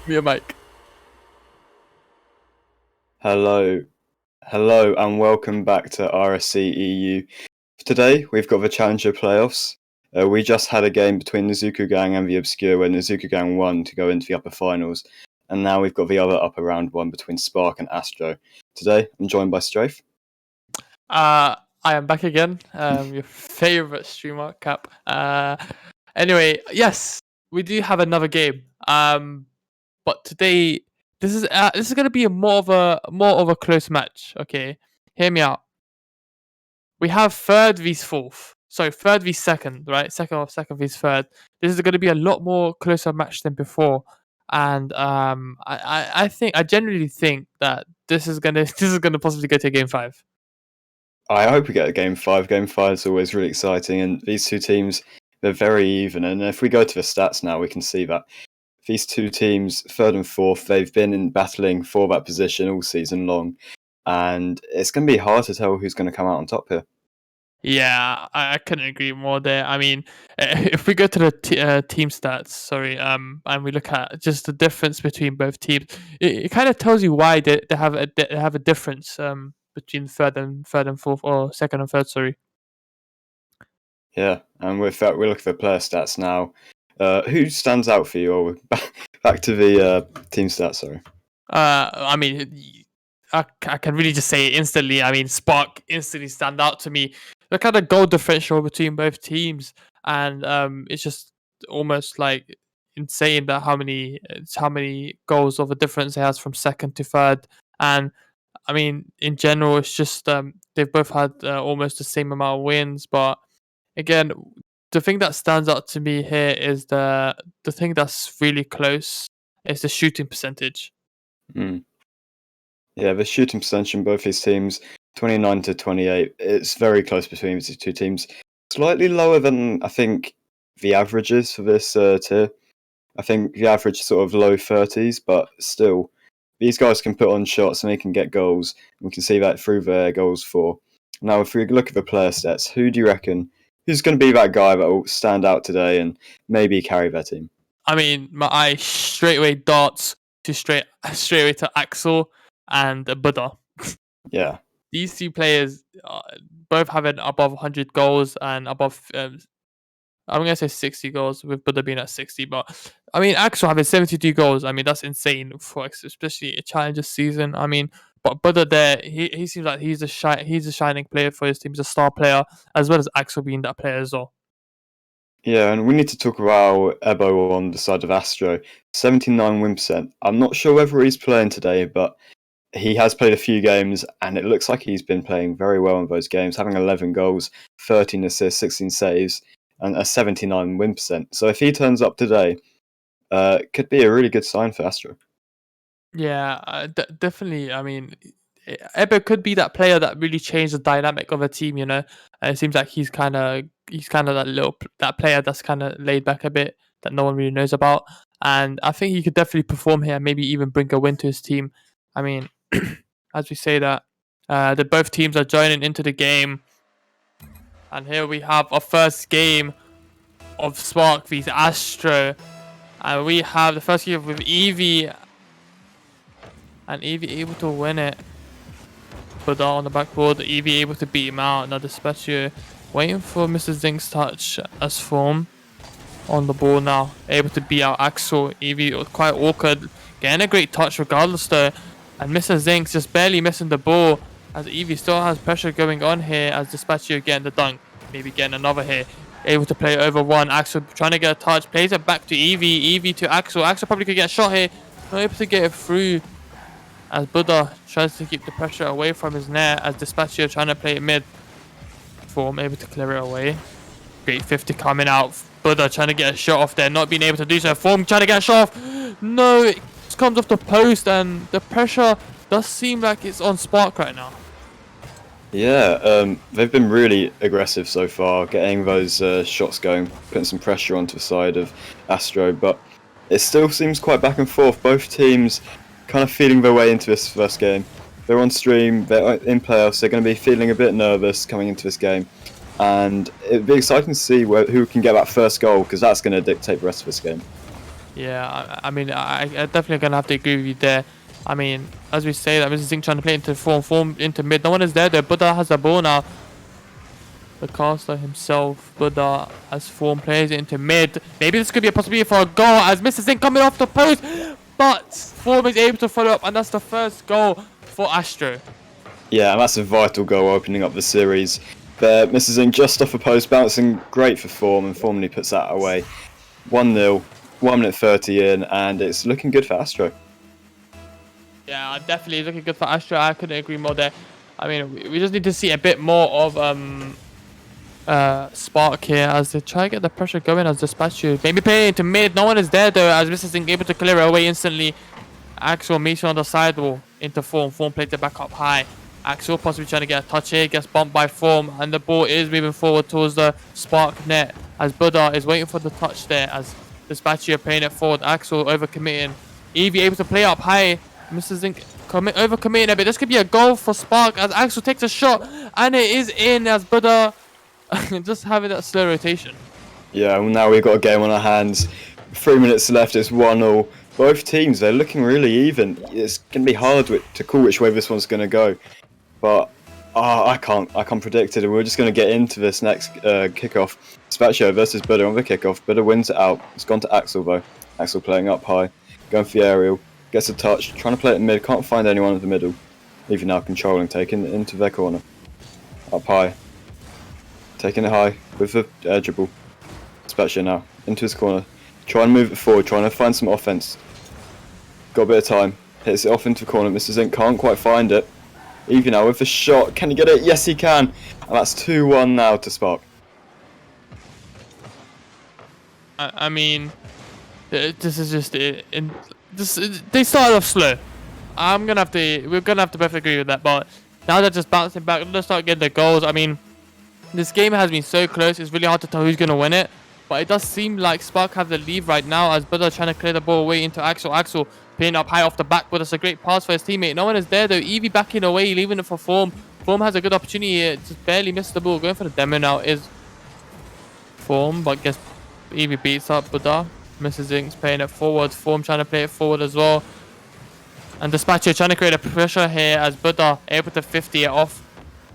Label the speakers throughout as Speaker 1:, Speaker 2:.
Speaker 1: Me and Mike.
Speaker 2: Hello, hello, and welcome back to RSC EU. Today we've got the Challenger playoffs. We just had a game between the Zuku Gang and the Obscure, when the Zuku Gang won to go into the upper finals, and now we've got the other upper round one between Spark and Astro. Today I'm joined by Strafe.
Speaker 1: I am back again. Your favorite streamer, Cap. Anyway, yes, we do have another game. But today this is gonna be a more of a close match. Okay, hear me out. We have third vs fourth. Sorry, third vs second, right? Second vs third. This is going to be a lot more closer match than before, and I genuinely think that this is gonna this is gonna possibly go to game five.
Speaker 2: I hope we get a game five. Game five is always really exciting, and these two teams, they're very even. And if we go to the stats now, we can see that these two teams, third and fourth, they've been in battling for that position all season long, and it's going to be hard to tell who's going to come out on top here.
Speaker 1: Yeah, I couldn't agree more there. I mean, if we go to the team stats, sorry, and we look at just the difference between both teams, it kind of tells you why they have a difference between third and fourth, or second and third. Sorry.
Speaker 2: Yeah, and with that, we look at the player stats now. Who stands out for you? Or back to the team stats. Sorry.
Speaker 1: I mean, I can really just say it instantly. I mean, Spark instantly stand out to me. Look at the goal differential between both teams, and it's just almost like insane that how many goals of a difference it has from second to third. And I mean, in general, it's just they've both had almost the same amount of wins. But again, the thing that stands out to me here is the thing that's really close is the shooting percentage.
Speaker 2: Mm. Yeah, the shooting percentage in both these teams, 29 to 28. It's very close between the two teams. Slightly lower than I think the average is for this tier. I think the average is sort of low 30s, but still, these guys can put on shots and they can get goals. We can see that through their goals for. Now, if we look at the player stats, who do you reckon who's going to be that guy that will stand out today and maybe carry their team?
Speaker 1: I mean, my eye straight away darts to straight away to Axel and Buddha.
Speaker 2: Yeah,
Speaker 1: These two players both having above 100 goals and above. I'm gonna say 60 goals, with Buddha being at 60. But I mean, Axel having 72 goals. I mean, that's insane for especially a challenger season. I mean, but Buddha there, he seems like he's a shining player for his team. He's a star player, as well as Axel being that player as well.
Speaker 2: yeah, and we need to talk about Ebo on the side of Astro. 79 win percent. I'm not sure whether he's playing today, but he has played a few games, and it looks like he's been playing very well in those games, having 11 goals, 13 assists, 16 saves, and a 79 win percent. So if he turns up today, it could be a really good sign for Astro.
Speaker 1: Yeah, definitely. I mean, Ebe could be that player that really changed the dynamic of a team. And it seems like he's kind of that player that's kind of laid back a bit, that no one really knows about. And I think he could definitely perform here, maybe even bring a win to his team. I mean, as we say that, the both teams are joining into the game, and here we have our first game of Spark vs Astro, and we have the first game with Evie. And Evie able to win it. Put that on the backboard. Evie able to beat him out. Now Dispatcher waiting for Mr. Zink's touch as form on the ball now. Able to beat out Axel. Evie was quite awkward. Getting a great touch regardless though. And Mr. Zink's just barely missing the ball, as Evie still has pressure going on here, as Dispatcher getting the dunk. Maybe getting another here. Able to play over one. Axel trying to get a touch. Plays it back to Evie. Evie to Axel. Axel probably could get a shot here. Not able to get it through, as Buddha tries to keep the pressure away from his net, as Dispatcher trying to play it mid. Form able to clear it away. Great 50 coming out. Buddha trying to get a shot off there, not being able to do so. Form trying to get a shot off. No, it comes off the post, and the pressure does seem like it's on Spark right now.
Speaker 2: Yeah, they've been really aggressive so far, getting those shots going, putting some pressure onto the side of Astro, but it still seems quite back and forth. Both teams kind of feeling their way into this first game. They're on stream, they're in playoffs, they're going to be feeling a bit nervous coming into this game. And it'd be exciting to see who can get that first goal, because that's going to dictate the rest of this game.
Speaker 1: Yeah, I mean, I definitely gonna have to agree with you there. I mean, as we say that Mr. Zing trying to play into form into mid. No one is there though. Buddha has the ball now. The caster himself, Buddha, as form plays it into mid. Maybe this could be a possibility for a goal as Mr. Zing coming off the post, but form is able to follow up, and that's the first goal for Astro.
Speaker 2: Yeah, and that's a vital goal opening up the series. There, Mr. Zing just off a post, bouncing great for form, and formally puts that away. 1-0, 1 minute 30 in, and it's looking good for Astro.
Speaker 1: Yeah, definitely looking good for Astro. I couldn't agree more there. I mean, we just need to see a bit more of Spark here as they try to get the pressure going as Dispatcher. Maybe playing into mid. No one is there though as Mr. Zing able to clear it away instantly. Axel meets on the sidewall into form. Form plays it back up high. Axel possibly trying to get a touch here. Gets bumped by form and the ball is moving forward towards the Spark net as Buddha is waiting for the touch there as Dispatcher playing it forward. Axel overcommitting. Evie able to play up high. Mr. Zing overcommitting a bit. This could be a goal for Spark as Axel takes a shot and it is in as Buddha just having that slow rotation.
Speaker 2: Yeah, well, now we've got a game on our hands. 3 minutes left, it's 1-0. Both teams, they're looking really even. It's going to be hard to call which way this one's going to go. But I can't predict it. And we're just going to get into this next kickoff. Spatio versus Buddha on the kickoff. Buddha wins it out. It's gone to Axel though. Axel playing up high. Going for the aerial. Gets a touch. Trying to play it in mid. Can't find anyone in the middle. Even now controlling. Taking it into their corner. Up high. Taking it high with the air dribble. Spatio now. Into his corner. Trying to move it forward. Trying to find some offense. Got a bit of time. Hits it off into the corner. Mr. Zink can't quite find it. Evie now with the shot. Can he get it? Yes, he can. And that's 2-1 now to Spark.
Speaker 1: I mean, this is just it. They started off slow. We're gonna have to both agree with that. But now they're just bouncing back. Let's start getting the goals. I mean, this game has been so close. It's really hard to tell who's gonna win it. But it does seem like Spark have the lead right now as Buddha trying to clear the ball away into Axel. Axel playing up high off the backboard. That's a great pass for his teammate. No one is there though. Evie backing away, leaving it for Form. Form has a good opportunity here. Just barely missed the ball. Going for the demo now is Form, but guess Evie beats up Buddha. Mrs. Zink's playing it forward. Form trying to play it forward as well. And Dispatcher trying to create a pressure here as Buddha able to 50 it off.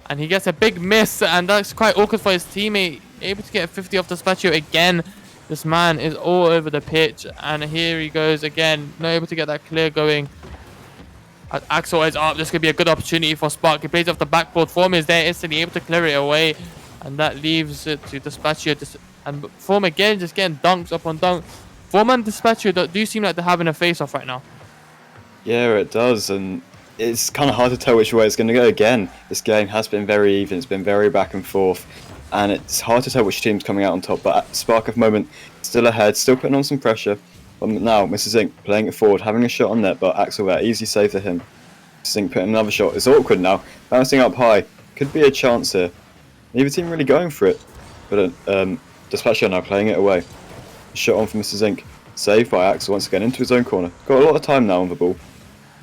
Speaker 1: And he gets a big miss, and that's quite awkward for his teammate. Able to get a 50 off Dispatcher again. This man is all over the pitch, and here he goes again. Not able to get that clear going. As Axel is up. This could be a good opportunity for Spark. He plays off the backboard. Form is there instantly, able to clear it away. And that leaves it to Dispatcher. And Form again just getting dunks up on dunk. Form and Dispatcher do seem like they're having a face-off right now.
Speaker 2: Yeah, it does, and it's kind of hard to tell which way it's going to go again. This game has been very even, it's been very back and forth, and it's hard to tell which team's coming out on top, but at Spark of moment, still ahead, still putting on some pressure. But now, Mr. Zink playing it forward, having a shot on net, but Axel there, easy save for him. Zink putting another shot, it's awkward now, bouncing up high, could be a chance here. Neither team really going for it, but Dispatcher now playing it away. Shot on for Mr. Zink, saved by Axel once again into his own corner. Got a lot of time now on the ball.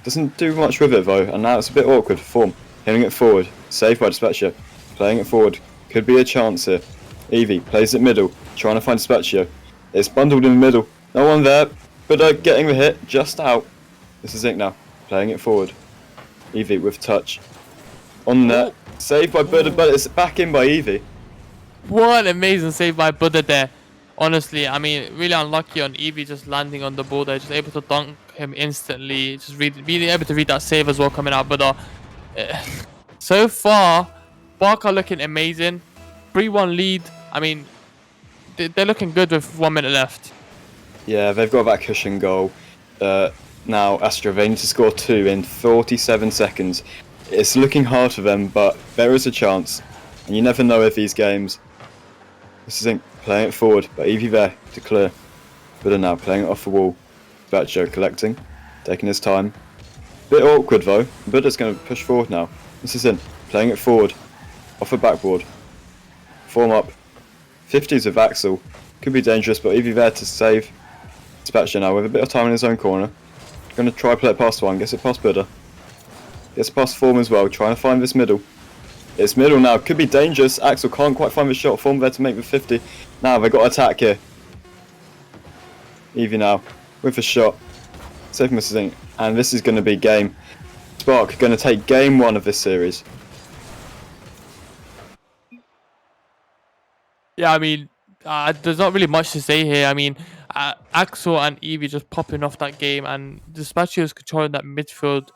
Speaker 2: Doesn't do much with it though, and now it's a bit awkward for Form. Hitting it forward, saved by Dispatcher. Playing it forward, could be a chance here. Evie plays it middle, trying to find Dispatcher. It's bundled in the middle, no one there, but getting the hit, just out. This is Zink now, playing it forward. Evie with touch. On net, saved by Buddha, but it's back in by Evie.
Speaker 1: What an amazing save by Buddha there. Honestly, I mean, really unlucky on Evie just landing on the ball there, just able to dunk him instantly. Just really able to read that save as well coming out. But so far, Barca looking amazing. 3-1 lead. I mean, they're looking good with 1 minute left.
Speaker 2: Yeah, they've got that cushion goal. Now, Astro, they need to score 2 in 47 seconds. It's looking hard for them, but there is a chance. And you never know with these games. This is playing it forward, but Evie there to clear. Buddha now playing it off the wall. Bacho collecting, taking his time. Bit awkward though. Buddha's going to push forward now. This is playing it forward, off the backboard. Form up. 50s of Axel. Could be dangerous, but Evie there to save. Bacho now with a bit of time in his own corner. Going to try play it past one, gets it past Buddha. Gets past Form as well, trying to find this middle. It's middle now, could be dangerous. Axel can't quite find the shot. Form there to make the 50. Now they got attack here. Evie now with a shot. Safe missing, and this is going to be game. Spark going to take game 1 of this series.
Speaker 1: Yeah, I mean, there's not really much to say here. I mean, Axel and Evie just popping off that game, and Dispatchio's controlling that midfield,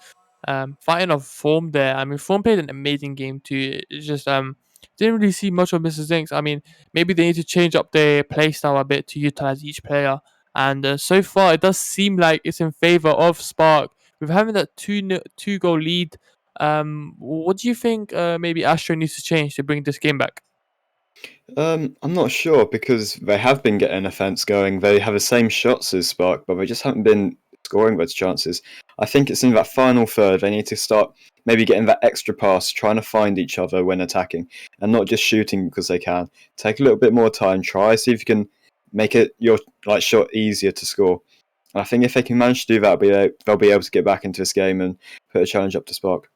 Speaker 1: fighting off Form there. I mean, Form played an amazing game too. It's just didn't really see much of Mr. Zinks. I mean, maybe they need to change up their play style a bit to utilize each player. And so far, it does seem like it's in favor of Spark with having that 2 goal lead. What do you think? Maybe Astro needs to change to bring this game back.
Speaker 2: I'm not sure because they have been getting offense going. They have the same shots as Spark, but they just haven't been scoring those chances. I think it's in that final third they need to start maybe getting that extra pass, trying to find each other when attacking, and not just shooting because they can. Take a little bit more time, try see if you can make it your shot easier to score. And I think if they can manage to do that, they'll be able to get back into this game and put a challenge up to Spark.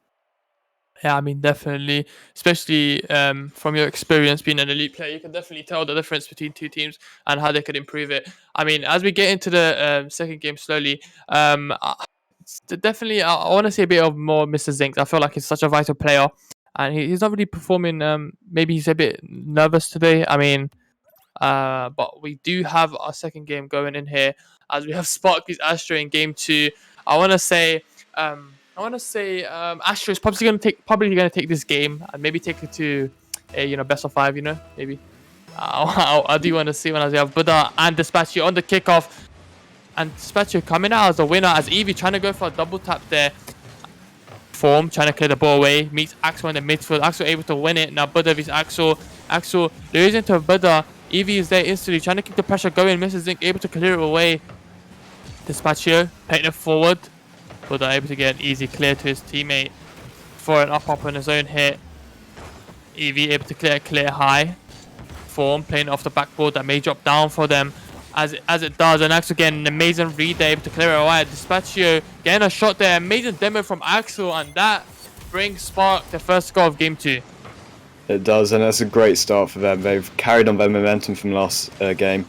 Speaker 1: Yeah, I mean, definitely, especially from your experience being an elite player, you can definitely tell the difference between two teams and how they could improve it. I mean, as we get into the second game slowly, definitely, I want to see a bit of more Mr. Zinks. I feel like he's such a vital player, and he's not really performing. Maybe he's a bit nervous today. I mean, but we do have our second game going in here as we have Spark vs Astro in game 2. I want to say, Astro is probably gonna take this game and maybe take it to a best of 5. Maybe. I do want to see when I have Buddha and Dispatchio on the kickoff, and Dispatchio coming out as a winner as Evie trying to go for a double tap there. Form trying to clear the ball away, meets Axel in the midfield. Axel able to win it. Now Buddha vs Axel. Axel losing to Buddha. Evie is there instantly trying to keep the pressure going. Mrs. Zink able to clear it away. Dispatchio playing it forward. Buddha able to get an easy clear to his teammate for an up on his own hit. Evie able to clear high. Form playing off the backboard that may drop down for them as it does, and Axel getting an amazing read there, able to clear it away. Dispatchio getting a shot there, amazing demo from Axel, and that brings Spark the first goal of game 2.
Speaker 2: It does, and that's a great start for them. They've carried on their momentum from last game,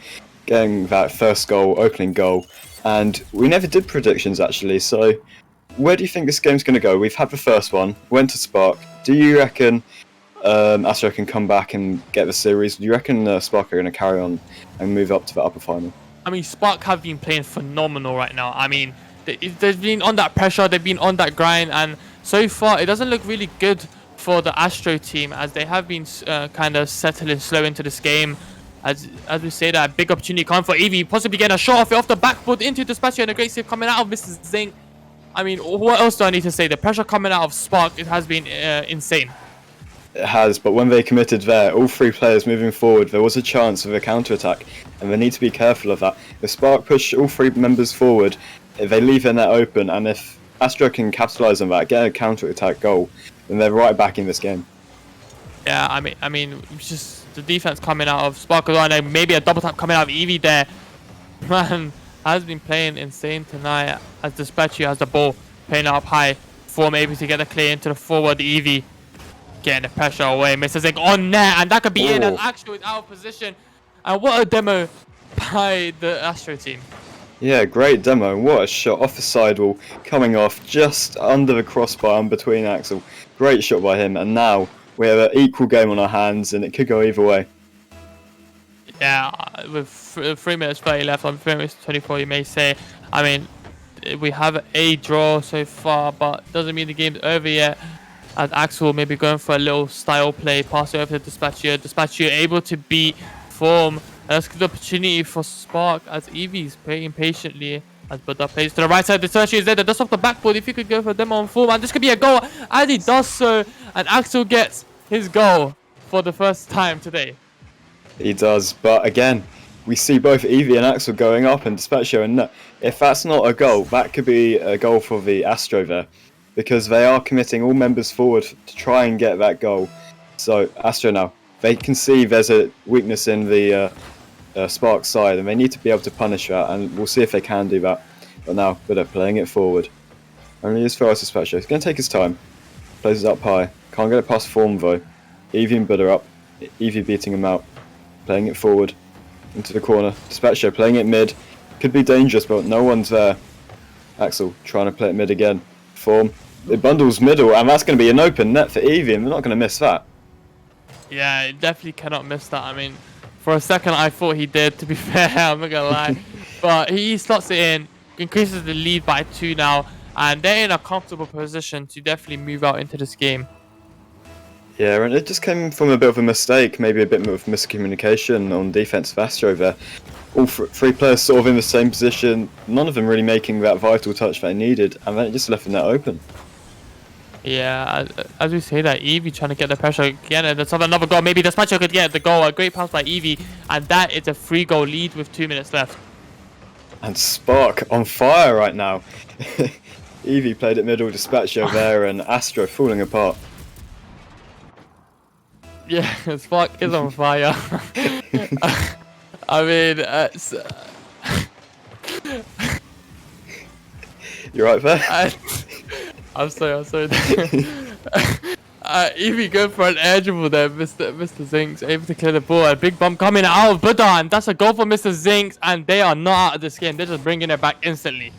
Speaker 2: getting that first goal, opening goal, and we never did predictions actually, so where do you think this game's going to go? We've had the first one, went to Spark. Do you reckon Astro can come back and get the series? Do you reckon Spark are going to carry on and move up to the upper final?
Speaker 1: I mean, Spark have been playing phenomenal right now. I mean, they've been on that pressure, they've been on that grind, and so far it doesn't look really good for the Astro team as they have been kind of settling slow into this game. As we say, that big opportunity coming for Evie, possibly getting a shot off the backboard into Dispatcher, and a great save coming out of Mrs. Zink. I mean, what else do I need to say? The pressure coming out of Spark, it has been insane.
Speaker 2: It has, but when they committed there, all 3 players moving forward, there was a chance of a counter-attack, and they need to be careful of that. If Spark push all 3 members forward, if they leave their net open, and if Astro can capitalise on that, get a counter-attack goal, then they're right back in this game.
Speaker 1: Yeah, I mean, just the defense coming out of Spark as well, and maybe a double tap coming out of Evie there. Man has been playing insane tonight as Dispatchio has the ball, playing up high. Form able to get the clear into the forward. Evie getting the pressure away. Mr. Zink on net, and that could be in as Astro is out of position. And what a demo by the Astro team.
Speaker 2: Yeah, great demo. What a shot off the sidewall, coming off just under the crossbar and between Axel. Great shot by him, and now we have an equal game on our hands, and it could go either way.
Speaker 1: Yeah, with 3 minutes 30 left on 3 minutes 24, you may say. I mean, we have a draw so far, but doesn't mean the game's over yet. As Axel maybe going for a little style play, pass it over to Dispatchio. Dispatchio able to beat Form. And that's a good opportunity for Spark as Evie's playing patiently. As Buddha plays to the right side, Dispatchio is there. That's off the backboard. If he could go for them on Form, and this could be a goal. As he does so, and Axel gets his goal for the first time today.
Speaker 2: He does, but again, we see both Evie and Axel going up and Dispatchio, and if that's not a goal, that could be a goal for the Astro there, because they are committing all members forward to try and get that goal. So Astro now, they can see there's a weakness in the Spark side, and they need to be able to punish that, and we'll see if they can do that. But now, they're playing it forward. Only as far as Dispatchio. He's going to take his time. Plays it up high. Can't get it past Form though. Evie and Buddha up. Evie beating him out. Playing it forward into the corner. Dispatchio playing it mid. Could be dangerous, but no one's there. Axel trying to play it mid again. Form. It bundles middle, and that's going to be an open net for Eevee, and they're not going to miss that.
Speaker 1: Yeah, it definitely cannot miss that. I mean, for a second I thought he did, to be fair, I'm not gonna lie. But he slots it in, increases the lead by 2 now, and they're in a comfortable position to definitely move out into this game.
Speaker 2: Yeah, and it just came from a bit of a mistake, maybe a bit of miscommunication on defense of Astro there. All three players sort of in the same position, none of them really making that vital touch that they needed, and then it just left them that open.
Speaker 1: Yeah, as we say that, Eevee trying to get the pressure again, and that's another goal. Maybe Dispatcher could get the goal. A great pass by Eevee, and that is a 3-goal lead with 2 minutes left.
Speaker 2: And Spark on fire right now. Eevee played at middle, Dispatcher there, and Astro falling apart.
Speaker 1: Yeah, Spark is on fire. I mean,
Speaker 2: You're right there?
Speaker 1: I'm sorry. Eevee going for an air dribble there, Mr. Zinx, able to clear the ball. A big bump coming out of Buddha, and that's a goal for Mr. Zinx, and they are not out of this game. They're just bringing it back instantly.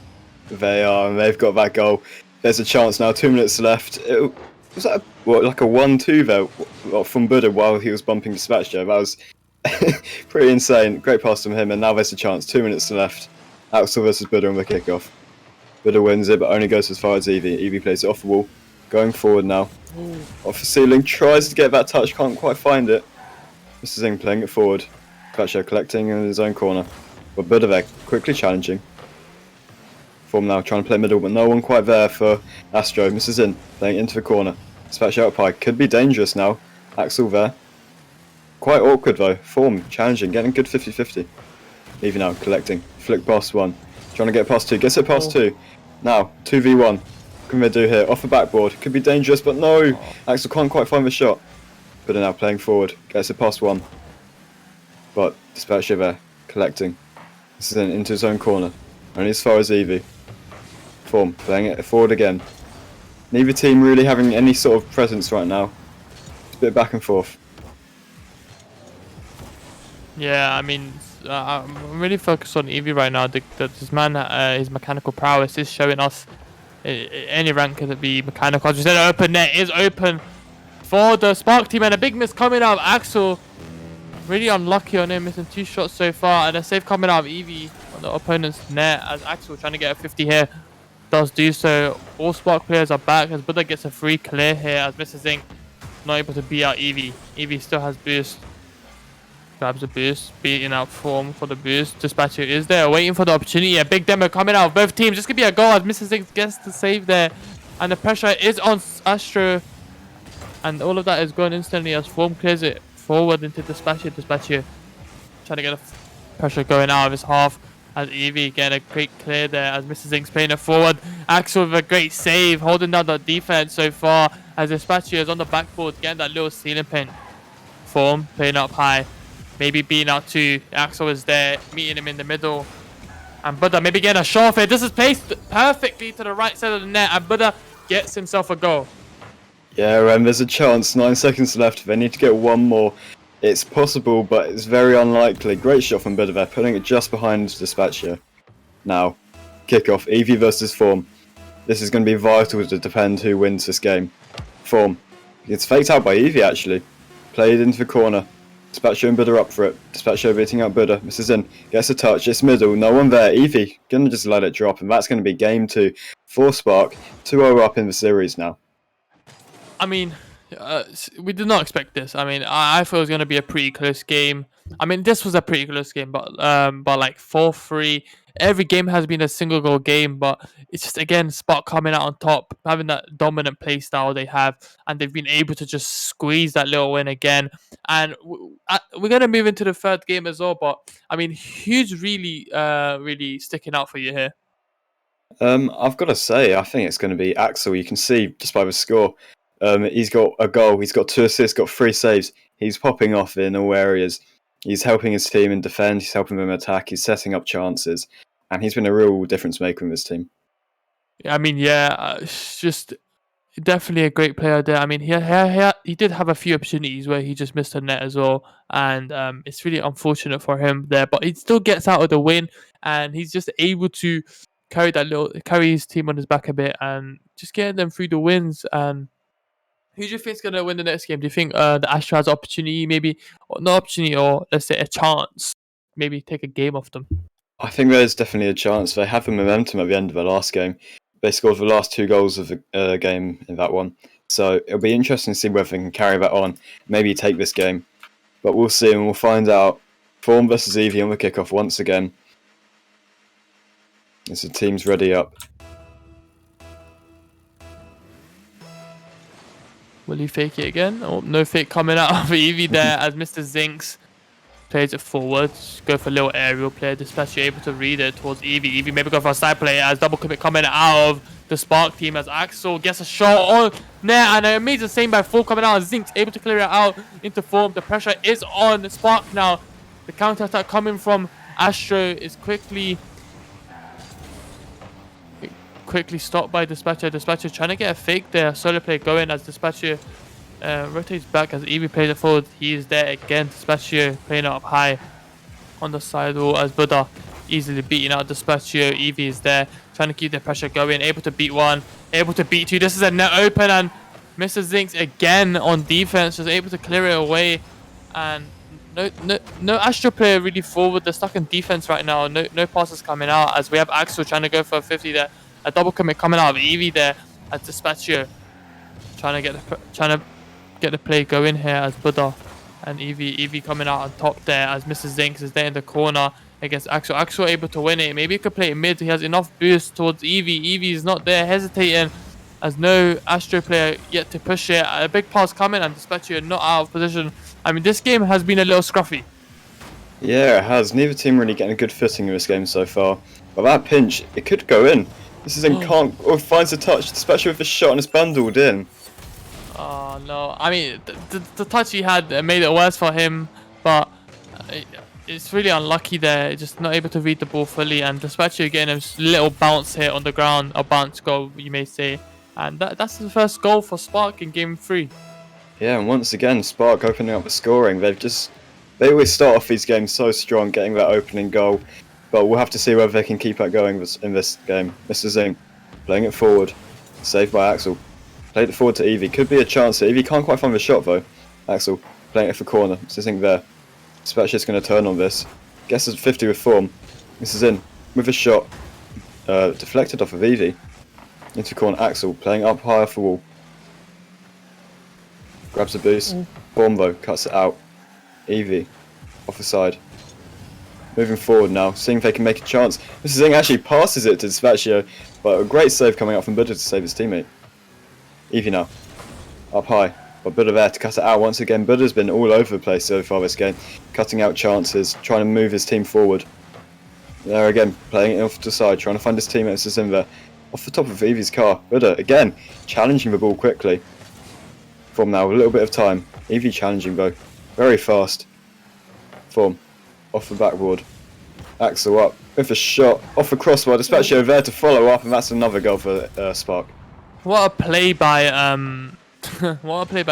Speaker 2: They are, and they've got that goal. There's a chance now, 2 minutes left. Was that like a 1-2 there from Buddha while he was bumping Dispatcher? That was pretty insane. Great pass from him, and now there's a chance. 2 minutes left. Axel versus Buddha on the kickoff. Buddha wins it, but only goes as far as Eevee. Eevee plays it off the wall. Going forward now.
Speaker 1: Ooh.
Speaker 2: Off the ceiling, tries to get that touch, can't quite find it. Mr. Zing playing it forward. Dispatcher collecting in his own corner. But Buddha there, quickly challenging. Form now trying to play middle, but no one quite there for Astro. Mr. Zin playing into the corner. Dispatch out high, could be dangerous now. Axel there. Quite awkward though. Form challenging, getting good 50-50. Even now, collecting. Flick past 1. Trying to get past 2. Gets it past 2. Now, 2v1. What can they do here? Off the backboard. Could be dangerous, but no! Axel can't quite find the shot. But now playing forward. Gets it past 1. But Dispatcher there. Collecting. This is into his own corner. Only as far as Eevee. Form playing it forward again. Neither team really having any sort of presence right now. It's a bit back and forth.
Speaker 1: Yeah, I mean, I'm really focused on Eevee right now. This man, his mechanical prowess is showing us. Any rank could be mechanical. As you said, open net is open for the Spark team, and a big miss coming out of Axel. Really unlucky on him, missing 2 shots so far, and a save coming out of Eevee on the opponent's net as Axel trying to get a 50 here. Does do so. All Spark players are back as Buddha gets a free clear here as Mr. Zing not able to beat out Eevee. Eevee still has boost. Grabs a boost, beating out Form for the boost. Dispatcher is there, waiting for the opportunity. A big demo coming out of both teams. This could be a goal as Mr. Zing gets the save there. And the pressure is on Astro. And all of that is going instantly as Form clears it forward into Dispatcher. Dispatcher trying to get the pressure going out of his half. As Eevee get a great clear there as Mr. Zing's playing it forward. Axel with a great save, holding down the defense so far as Dispatcher is on the backboard, getting that little ceiling pin. Form playing up high, maybe being out 2. Axel is there, meeting him in the middle. And Buddha maybe getting a shot off it. This is placed perfectly to the right side of the net, and Buddha gets himself a goal.
Speaker 2: Yeah, and there's a chance. 9 seconds left. They need to get one more. It's possible, but it's very unlikely. Great shot from Buddha there, putting it just behind Dispatcher. Now, kickoff, Eevee versus Form. This is going to be vital to defend who wins this game. Form. It's faked out by Eevee, actually. Played into the corner. Dispatcher and Buddha up for it. Dispatcher beating out Buddha. Mrs. In gets a touch. It's middle. No one there. Eevee going to just let it drop, and that's going to be game 2 for Spark. 2-0 up in the series now.
Speaker 1: I mean, we did not expect this. I mean, I thought it was going to be a pretty close game. I mean, this was a pretty close game, but like 4-3. Every game has been a single goal game, but it's just, again, Spark coming out on top, having that dominant play style they have, and they've been able to just squeeze that little win again. And we're going to move into the third game as well, but I mean, who's really sticking out for you here?
Speaker 2: I've got to say, I think it's going to be Axel. You can see just by the score. He's got a goal, he's got 2 assists, got 3 saves. He's popping off in all areas. He's helping his team in defend, he's helping them attack, he's setting up chances. And he's been a real difference maker in this team.
Speaker 1: Yeah, I mean, it's just definitely a great player there. I mean, he did have a few opportunities where he just missed a net as well. And it's really unfortunate for him there. But he still gets out of the win. and he's just able to carry his team on his back a bit and just getting them through the wins. And who do you think's gonna win the next game? Do you think the Astro has opportunity, maybe, or not opportunity, or let's say a chance, maybe take a game off them?
Speaker 2: I think there's definitely a chance. They had the momentum at the end of the last game. They scored the last 2 goals of the game in that one. So it'll be interesting to see whether they can carry that on, maybe take this game. But we'll see and we'll find out. Form versus Eevee on the kickoff once again. As the team's ready up.
Speaker 1: Will he fake it again? Oh, no fake coming out of Eevee there as Mr. Zinx plays it forward. Go for a little aerial play. Dispatch, you're able to read it towards Eevee. Eevee maybe go for a side play as double commit coming out of the Spark team as Axel gets a shot on there, and an amazing save by Form coming out. Zinx able to clear it out into Form. The pressure is on Spark now. The counter attack coming from Astro is quickly stopped by Dispatcher. Dispatcher trying to get a fake there. Solo play going as Dispatcher rotates back as Eevee plays it forward. He is there again. Dispatcher playing it up high on the side wall as Buddha easily beating out Dispatcher. Eevee is there trying to keep the pressure going. Able to beat 1, able to beat 2. This is a net open, and Mr. Zinx again on defense, just able to clear it away. And no Astro player really forward. They're stuck in defense right now. No passes coming out as we have Axel trying to go for a 50 there. A double commit coming out of Eevee there as Dispatcher trying to get the play going here as Buddha and Eevee coming out on top there as Mr. Zinx is there in the corner against Axel. Axel able to win it. Maybe he could play it mid. He has enough boost towards Eevee. Eevee is not there, hesitating as no Astro player yet to push it. A big pass coming and Dispatcher not out of position. I mean, this game has been a little scruffy.
Speaker 2: Yeah, it has. Neither team really getting a good footing in this game so far. But that pinch, it could go in. This is in can't or finds a touch, especially with the shot and it's bundled in.
Speaker 1: Oh no! I mean, the touch he had made it worse for him, but it's really unlucky there. Just not able to read the ball fully, and Dispatcher getting a little bounce here on the ground, a bounce goal you may say, and that's the first goal for Spark in Game 3.
Speaker 2: Yeah, and once again, Spark opening up the scoring. They always start off these games so strong, getting that opening goal. But we'll have to see whether they can keep that going in this game. Mr. Zing playing it forward, saved by Axel. Played it forward to Eevee. Could be a chance here. Eevee can't quite find the shot though. Axel playing it for corner. Mr. Zing there. Dispatcher's going to turn on this. Gets a 50 with Form. Mr. Zing with a shot. Deflected off of Eevee. Into corner. Axel playing up high off the wall. Grabs a boost. Form though cuts it out. Eevee off the side. Moving forward now, seeing if they can make a chance. Mr. Zing actually passes it to Dispatcher, but a great save coming out from Buddha to save his teammate. Eevee now, up high, but Buddha there to cut it out once again. Buddha's been all over the place so far this game, cutting out chances, trying to move his team forward. There again, playing it off to the side, trying to find his teammate Mr. Zing there. Off the top of Eevee's car, Buddha again, challenging the ball quickly. Form now, a little bit of time. Eevee challenging though, very fast. Form. Off the backboard. Axel up with a shot off the crossbar. Dispatcher there to follow up, and that's another goal for Spark.
Speaker 1: What a play by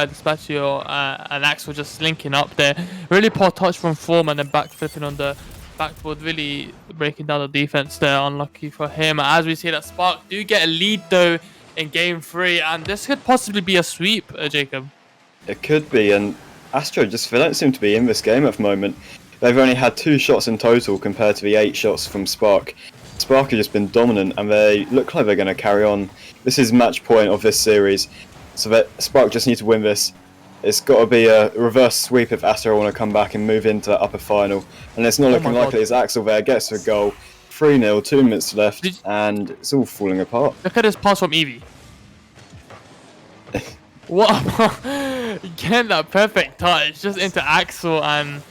Speaker 1: Dispatcher and Axel just linking up there. Really poor touch from Form and then back flipping on the backboard, really breaking down the defense there. Unlucky for him. As we see that Spark do get a lead though in Game 3, and this could possibly be a sweep, Jacob.
Speaker 2: It could be, and Astro they don't seem to be in this game at the moment. They've only had 2 shots in total compared to the 8 shots from Spark. Spark have just been dominant and they look like they're going to carry on. This is match point of this series, so that Spark just need to win this. It's got to be a reverse sweep if Astro want to come back and move into the upper final. And it's not looking likely as Axel there gets the goal. 3-0, 2 minutes left, and it's all falling apart.
Speaker 1: Look at this pass from Eevee. What? Again, that perfect touch just into Axel, and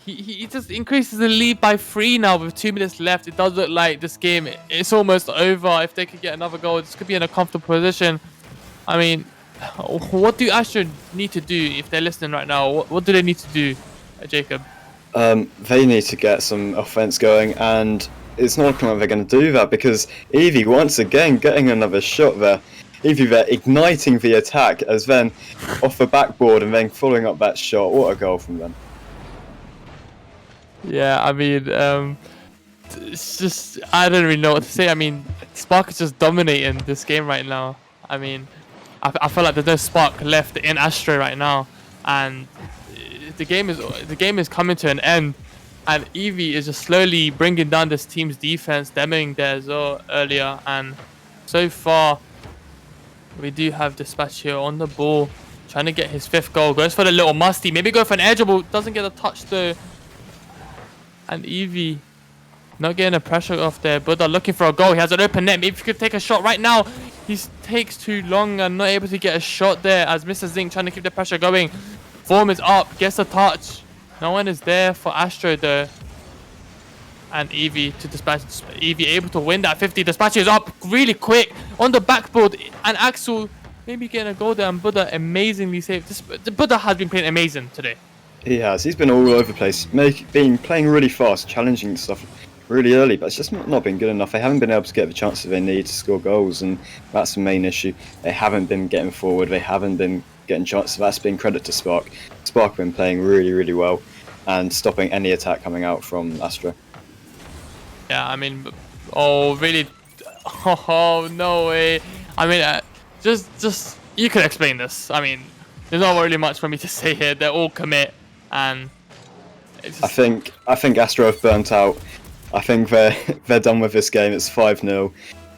Speaker 1: he just increases the lead by 3 now with 2 minutes left. It does look like this game it's almost over. If they could get another goal, this could be in a comfortable position. I mean, what do Astro need to do if they're listening right now? What do they need to do, Jacob?
Speaker 2: They need to get some offense going, and it's not looking like they're going to do that because Eevee once again getting another shot there. Eevee there igniting the attack as then off the backboard and then following up that shot. What a goal from them.
Speaker 1: Yeah, I mean, it's just I don't really know what to say. I mean, Spark is just dominating this game right now. I mean, I feel like there's no Spark left in Astro right now, and the game is coming to an end, and Eevee is just slowly bringing down this team's defense, demoing there as well earlier, and so far we do have Dispatch here on the ball, trying to get his 5th goal. Goes for the little musty, maybe go for an edgeable, doesn't get a touch though, and Eevee not getting the pressure off there. Buddha looking for a goal. He has an open net. Maybe he could take a shot right now. He takes too long and not able to get a shot there as Mr. Zing trying to keep the pressure going. Form is up. Gets a touch. No one is there for Astro though. And Eevee to dispatch. Eevee able to win that 50. Dispatch is up really quick on the backboard. And Axel maybe getting a goal there. And Buddha amazingly saved. Buddha has been playing amazing today.
Speaker 2: He has. He's been all over the place, been playing really fast, challenging stuff really early, but it's just not been good enough. They haven't been able to get the chances they need to score goals, and that's the main issue. They haven't been getting forward. They haven't been getting chances. That's been credit to Spark. Spark have been playing really, really well and stopping any attack coming out from Astro.
Speaker 1: Yeah, I mean, oh really? Oh no way! I mean, just you could explain this. I mean, there's not really much for me to say here. They're all commit, and it's just...
Speaker 2: I think Astro have burnt out. I think they're done with this game. It's 5-0.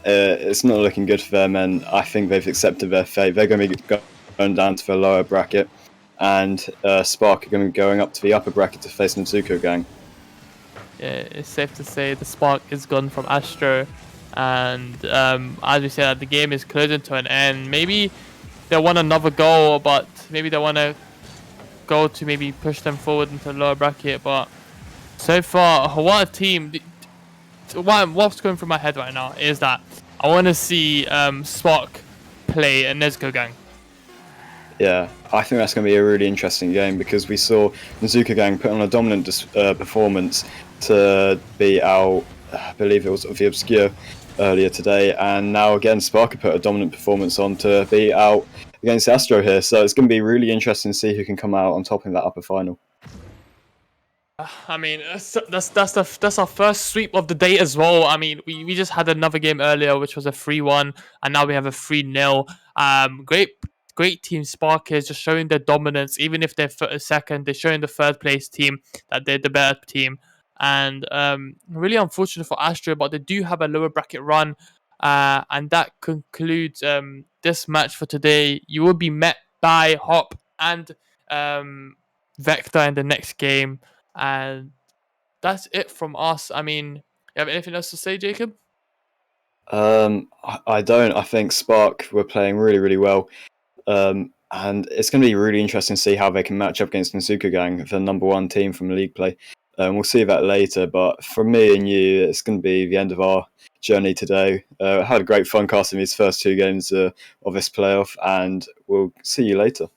Speaker 2: It's not looking good for them, and I think they've accepted their fate. They're going to be going down to the lower bracket, and Spark are going to be going up to the upper bracket to face Nezuko Gang.
Speaker 1: Yeah, it's safe to say the Spark is gone from Astro, and as we said, the game is closing to an end. Maybe they want another goal, but maybe they want a goal to maybe push them forward into the lower bracket, but so far, what a team. What's going through my head right now is that I want to see Spark play a Nezuko Gang.
Speaker 2: Yeah, I think that's going to be a really interesting game because we saw Nezuko Gang put on a dominant performance to beat out, I believe it was the Obscure earlier today, and now again Spark put a dominant performance on to beat out against Astro here. So it's going to be really interesting to see who can come out on top in that upper final.
Speaker 1: I mean, that's our first sweep of the day as well. I mean, we just had another game earlier, which was a 3-1, and now we have a 3-0. Great team Spark is just showing their dominance. Even if they're second, they're showing the third place team that they're the better team. And really unfortunate for Astro, but they do have a lower bracket run. And that concludes this match for today. You will be met by Hop and Vector in the next game. And that's it from us. I mean, you have anything else to say, Jacob?
Speaker 2: I don't. I think Spark were playing really, really well. And it's going to be really interesting to see how they can match up against Nezuko Gang, the #1 team from league play. We'll see that later. But for me and you, it's going to be the end of our journey today. I had a great fun casting these first 2 games of this playoff, and we'll see you later.